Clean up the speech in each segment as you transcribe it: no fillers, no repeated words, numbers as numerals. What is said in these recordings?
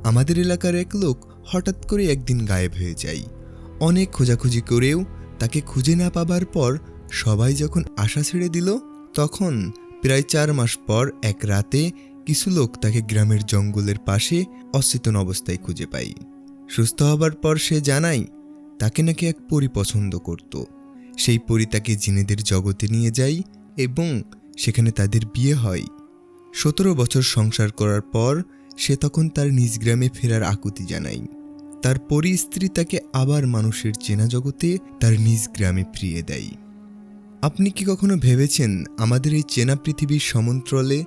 আমাদের এলাকার এক লোক হঠাৎ করে একদিন গায়েব হয়ে যায়। অনেক খোঁজাখুঁজি করেও তাকে খুঁজে না পাবার পর সবাই যখন আশা ছেড়ে দিল, তখন প্রায় 4 মাস পর এক রাতে কিছু লোক তাকে গ্রামের জঙ্গলের পাশে অচেতন অবস্থায় খুঁজে পায়। সুস্থ হবার পর সে জানায় তাকে নাকি এক পরী পছন্দ করত। সেই পরী তাকে জিনেদের জগতে নিয়ে যায় এবং সেখানে তাদের বিয়ে হয়। 17 বছর সংসার করার পর সে তখন তার নিজ গ্রামে ফেরার আকুতি জানায়। তার পরী স্ত্রী তাকে আবার মানুষের চেনা জগতে তার নিজ গ্রামে ফিরিয়ে দেয়। আপনি কি কখনো ভেবেছেন আমাদের এই চেনা পৃথিবীর সমন্ত্রলে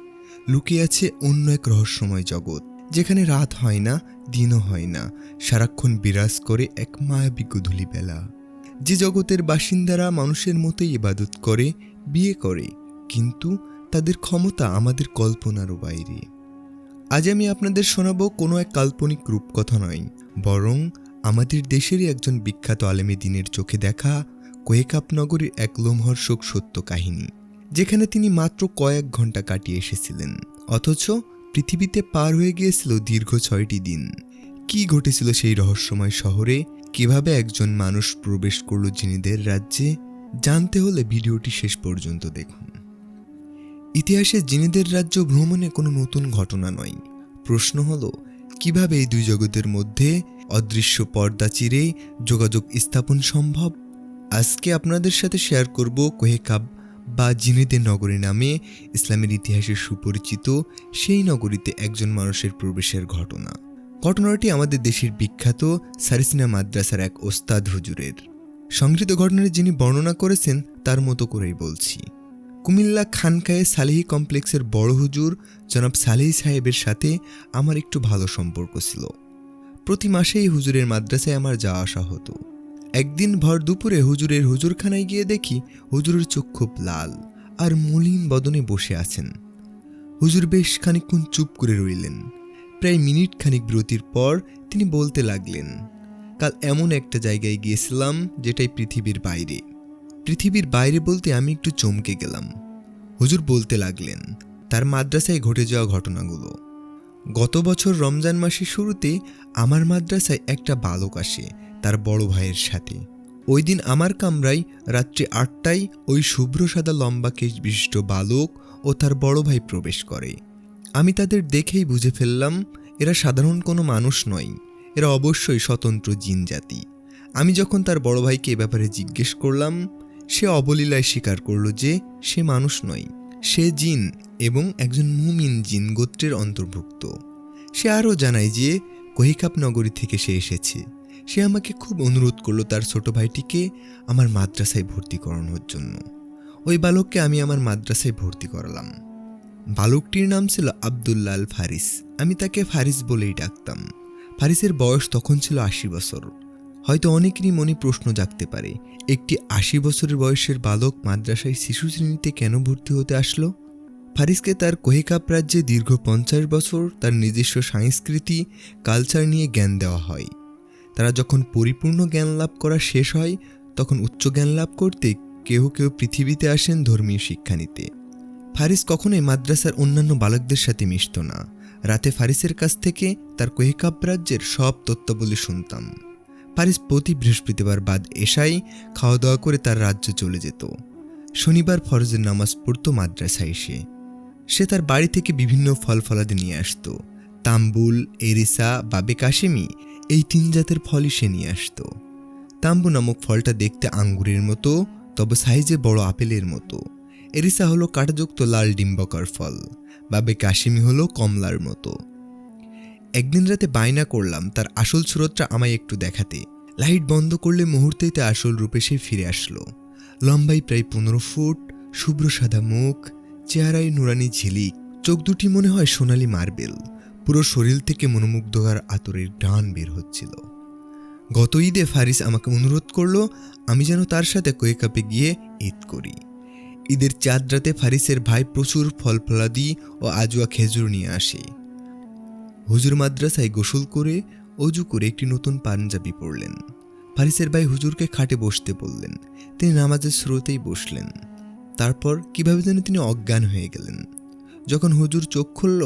লুকিয়ে আছে অন্য এক রহস্যময় জগৎ, যেখানে রাত হয় না, দিনও হয় না, সারাক্ষণ বিরাজ করে এক মায়াবী গোধূলি বেলা। যে জগতের বাসিন্দারা মানুষের মতোই ইবাদত করে, বিয়ে করে, কিন্তু তাদের ক্ষমতা আমাদের কল্পনারও বাইরে। আজ আমি আপনাদের শোনাবো কোনো এক কাল্পনিক রূপকথা নয়, বরং আমাদের দেশেরই একজন বিখ্যাত আলেমে দ্বীনের চোখে দেখা কোহেকাপ নগরীর এক লোমহর্ষক সত্য কাহিনী, যেখানে তিনি মাত্র কয়েক ঘন্টা কাটিয়ে এসেছিলেন, অথচ পৃথিবীতে পার হয়ে গিয়েছিল দীর্ঘ 6টি দিন। কি ঘটেছিল সেই রহস্যময় শহরে, কিভাবে একজন মানুষ প্রবেশ করল জিনেদের রাজ্যে, জানতে হলে ভিডিওটি শেষ পর্যন্ত দেখুন। ইতিহাসে জিনেদের রাজ্য ভ্রমণে কোনো নতুন ঘটনা নয়। প্রশ্ন হলো, কিভাবে এই দুই জগতের মধ্যে অদৃশ্য পর্দা চিরে যোগাযোগ স্থাপন সম্ভব। আজকে আপনাদের সাথে শেয়ার করব কোহেকাপ বা জিনেদের নগরী নামে ইসলামের ইতিহাসে সুপরিচিত সেই নগরীতে একজন মানুষের প্রবেশের ঘটনা। ঘটনাটি আমাদের দেশের বিখ্যাত সারিসিনা মাদ্রাসার এক ওস্তাদ হুজুরের। সংগৃহীত ঘটনাটি যিনি বর্ণনা করেছেন তার মতো করেই বলছি। কুমিল্লা খানকায়ে সালেহি কমপ্লেক্সের বড় হুজুর জনাব সালেহি সাহেবের সাথে আমার একটু ভালো সম্পর্ক ছিল। প্রতি মাসেই হুজুরের মাদ্রাসায় আমার যাওয়া আসা হতো। একদিন ভর দুপুরে হুজুরের হুজুরখানায় গিয়ে দেখি হুজুরের চোখ খুব লাল আর মলিন বদনে বসে আছেন। হুজুর বেশ খানিকক্ষণ চুপ করে রইলেন। প্রায় মিনিট খানিক বিরতির পর তিনি বলতে লাগলেন, কাল এমন একটা জায়গায় গিয়েছিলাম যেটাই পৃথিবীর বাইরে। পৃথিবীর বাইরে বলতে আমি একটু চমকে গেলাম। হুজুর বলতে লাগলেন তার মাদ্রাসায় ঘটে যাওয়া ঘটনাগুলো। গত বছর রমজান মাসের শুরুতে আমার মাদ্রাসায় একটা বালক আসে তার বড় ভাইয়ের সাথে। ওই দিন আমার কামরায় রাত্রি 8টায় ওই শুভ্র সাদা লম্বা কেশ বিশিষ্ট বালক ও তার বড় ভাই প্রবেশ করে। আমি তাদের দেখেই বুঝে ফেললাম এরা সাধারণ কোনো মানুষ নয়, এরা অবশ্যই স্বতন্ত্র জিন জাতি। আমি যখন তার বড় ভাইকে এ ব্যাপারে জিজ্ঞেস করলাম, সে অবলীলায় স্বীকার করল যে সে মানুষ নয়, সে জিন এবং একজন মুমিন জিন গোত্রের অন্তর্ভুক্ত। সে আরও জানায় যে কোহেকাপ নগরী থেকে সে এসেছে। সে আমাকে খুব অনুরোধ করলো তার ছোট ভাইটিকে আমার মাদ্রাসায় ভর্তি করানোর জন্য। ওই বালককে আমি আমার মাদ্রাসায় ভর্তি করালাম। বালকটির নাম ছিল আব্দুল্লাহ আল ফারিস। আমি তাকে ফারিস বলেই ডাকতাম। ফারিসের বয়স তখন ছিল 80 বছর। হয়তো অনেকেরই মনে প্রশ্ন জাগতে পারে, একটি 80 বছরের বয়সের বালক মাদ্রাসায় শিশু শ্রেণীতে কেন ভর্তি হতে আসলো? ফারিসকে তার কোহেকাপ রাজ্যে দীর্ঘ 50 বছর তার নিজস্ব সংস্কৃতি কালচার নিয়ে জ্ঞান দেওয়া হয়। তারা যখন পরিপূর্ণ জ্ঞান লাভ করা শেষ হয়, তখন উচ্চ জ্ঞান লাভ করতে কেউ কেউ পৃথিবীতে আসেন ধর্মীয় শিক্ষা নিতে। ফারিস কখনোই মাদ্রাসার অন্যান্য বালকদের সাথে মিশত না। রাতে ফারিসের কাছ থেকে তার কোহেকাপ রাজ্যের সব তত্ত্বাবলী শুনতাম। ফারিস প্রতি বৃহস্পতিবার বাদ এশায় খাওয়া দাওয়া করে তার রাজ্য চলে যেত। শনিবার ফরজের নামাজ পড়ত মাদ্রাসায় এসে। সে তার বাড়ি থেকে বিভিন্ন ফল ফলাদি নিয়ে আসত। তাম্বুল, এরিসা, বাবে কাশেমি, এই 3 জাতের ফলই সে নিয়ে আসত। তাম্বু নামক ফলটা দেখতে আঙ্গুরের মতো, তবে সাইজে বড় আপেলের মতো। এরিসা হলো কাঁটাযুক্ত লাল ডিম্বাকার ফল। বাবে কাশেমি হলো কমলার মতো। একদিন রাতে বায়না করলাম তার আসল সুরতটা আমায় একটু দেখাতে। লাইট বন্ধ করলে মুহূর্তেই তা আসল রূপে সে ফিরে আসলো। লম্বাই প্রায় 15 ফুট, শুভ্র সাদা মুখ, চেহারায় নুরানি ঝিলিক, চোখ দুটি মনে হয় সোনালি মার্বেল। পুরো শরীর থেকে মনোমুগ্ধকর আতরের ডান বের হচ্ছিল। গত ঈদে ফারিস আমাকে অনুরোধ করলো আমি যেন তার সাথে কোহেকাপে গিয়ে ঈদ করি। ঈদের চাঁদ রাতে ফারিসের ভাই প্রচুর ফল ফলাদি ও আজুয়া খেজুর নিয়ে আসে। হুজুর মাদ্রাসায় গোসল করে অজু করে একটি নতুন পাঞ্জাবি পরলেন। ফারিসের ভাই হুজুরকে খাটে বসতে বললেন। তিনি নামাজের স্রোতেই বসলেন। তারপর কিভাবে যেন তিনি অজ্ঞান হয়ে গেলেন। যখন হুজুর চোখ খুলল,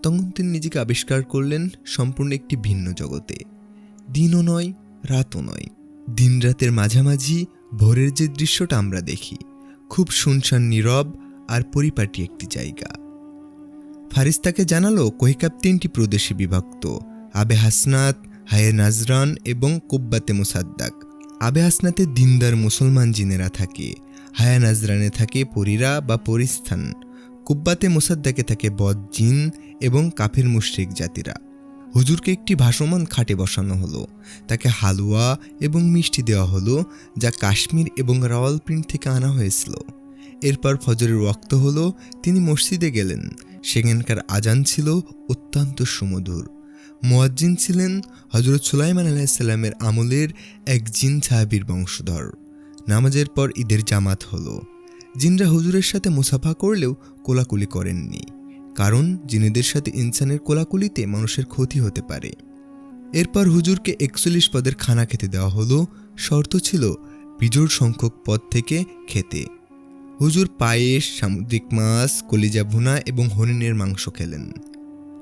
তখন তিনি নিজেকে আবিষ্কার করলেন সম্পূর্ণ একটি ভিন্ন জগতে। দিনও নয়, রাতও নয়, দিন রাতের মাঝামাঝি ভোরের যে দৃশ্যটা আমরা দেখি, খুব শুনশান, নীরব আর পরিপাটি একটি জায়গা। ফারিস তাকে জানালো কহিকাব 3টি প্রদেশে বিভক্ত: আবে হাসনাত, হায়ে নাজরান এবং কুব্বাতে মুসাদ্দাক। আবে হাসনাতে দিনদার মুসলমান জিনেরা থাকে, হায়া নাজরানে থাকে পরীরা বা পরিস্থান, কুব্বাতে মুসাদ্দাকে থাকে বদ জিন এবং কাফির মুশরিক জাতিরা। হুজুরকে একটি ভাসমান খাটে বসানো হলো, তাকে হালুয়া এবং মিষ্টি দেওয়া হলো যা কাশ্মীর এবং রাওয়ালপিন্ডি থেকে আনা হয়েছিল। এরপর ফজরের ওয়াক্ত হলো, তিনি মসজিদে গেলেন। সেখানকার আজান ছিল অত্যন্ত সুমধুর। মুয়াজ্জিন ছিলেন হযরত সুলাইমান আলাইহিস সালামের আমলের এক জিন সাহাবীর বংশধর। নামাজের পর ঈদের জামাত হলো। জিনরা হুজুরের সাথে মুসাফা করলেও কোলাকুলি করেননি, কারণ জিনেদের সাথে ইনসানের কোলাকুলিতে মানুষের ক্ষতি হতে পারে। এরপর হুজুরকে 41 পদের খানা খেতে দেওয়া হলো। শর্ত ছিল বিজোড় সংখ্যক পদ থেকে খেতে। হুজুর পায়েস, সামুদ্রিক মাছ, কলিজা ভুনা এবং হরিণের মাংস খেলেন।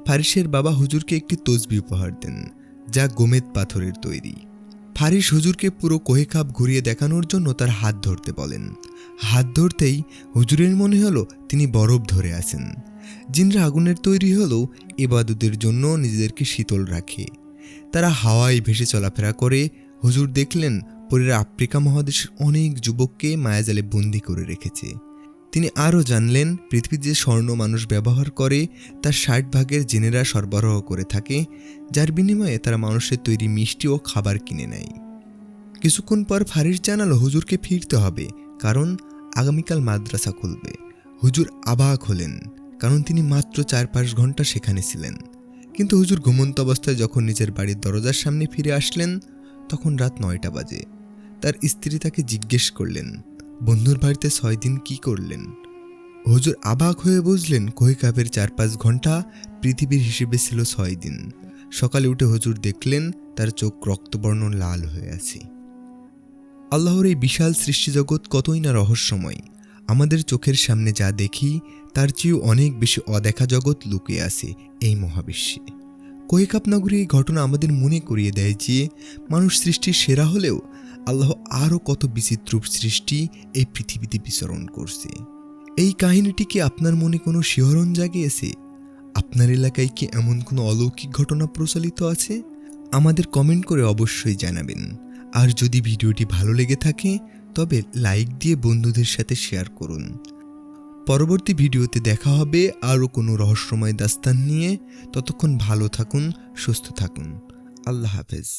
ফারিসের বাবা হুজুরকে একটি তসবি উপহার দেন, যা গোমেদ পাথরের তৈরি। ফারিস হুজুরকে পুরো কহিকাব ঘুরিয়ে দেখানোর জন্য তার হাত ধরতে বলেন। হাত ধরতেই হুজুরের মনে হলো তিনি বরফ ধরে আছেন। জিনরা আগুনের তৈরি হলেও ইবাদতের জন্য নিজেদেরকে শীতল রাখে। তারা হাওয়ায় ভেসে চলাফেরা করে। হুজুর দেখলেন পরীরা আফ্রিকা মহাদেশের অনেক যুবককে মায়াজালে বন্দি করে রেখেছে। তিনি আরও জানলেন পৃথিবীর যে স্বর্ণ মানুষ ব্যবহার করে তার 60 ভাগের জিনেরা সরবরাহ করে থাকে, যার বিনিময়ে তারা মানুষের তৈরি মিষ্টি ও খাবার কিনে নেয়। কিছুক্ষণ পর ফারিস জানালো হুজুরকে ফিরতে হবে, কারণ আগামীকাল মাদ্রাসা খুলবে। হুজুর অবাক হলেন, কারণ তিনি মাত্র 4-5 ঘন্টা সেখানে ছিলেন। কিন্তু হুজুর ঘুমন্ত অবস্থায় যখন নিজের বাড়ির দরজার সামনে ফিরে আসলেন, তখন রাত 9টা বাজে। তার স্ত্রী তাকে জিজ্ঞেস করলেন, বন্ধুর বাড়িতে 6 দিন কি করলেন? হুজুর অবাক হয়ে বুঝলেন কহিকাবের 4-5 ঘন্টা পৃথিবীর হিসেবে ছিল 6 দিন। সকালে উঠে হুজুর দেখলেন তার চোখ রক্তবর্ণ লাল হয়ে আছে। আল্লাহর এই বিশাল সৃষ্টিজগৎ কতই না রহস্যময়। আমাদের চোখের সামনে যা দেখি তার চেয়েও অনেক বেশি অদেখা জগৎ লুকিয়ে আছে এই মহাবিশ্বে। কহিকাব নগরী এই ঘটনা আমাদের মনে করিয়ে দেয় যে মানুষ সৃষ্টির সেরা হলেও আল্লাহ আরও কত বিচিত্র সৃষ্টি এই পৃথিবীতে বিচরণ করছে। এই কাহিনীটি কি আপনার মনে কোনো শিহরণ জাগিয়েছে? আপনার এলাকায় কি এমন কোনো অলৌকিক ঘটনা প্রচলিত আছে? আমাদের কমেন্ট করে অবশ্যই জানাবেন। আর যদি ভিডিওটি ভালো লেগে থাকে তবে লাইক দিয়ে বন্ধুদের সাথে শেয়ার করুন। পরবর্তী ভিডিওতে দেখা হবে আরও কোনো রহস্যময় দাস্তান নিয়ে। ততক্ষণ ভালো থাকুন, সুস্থ থাকুন। আল্লাহ হাফেজ।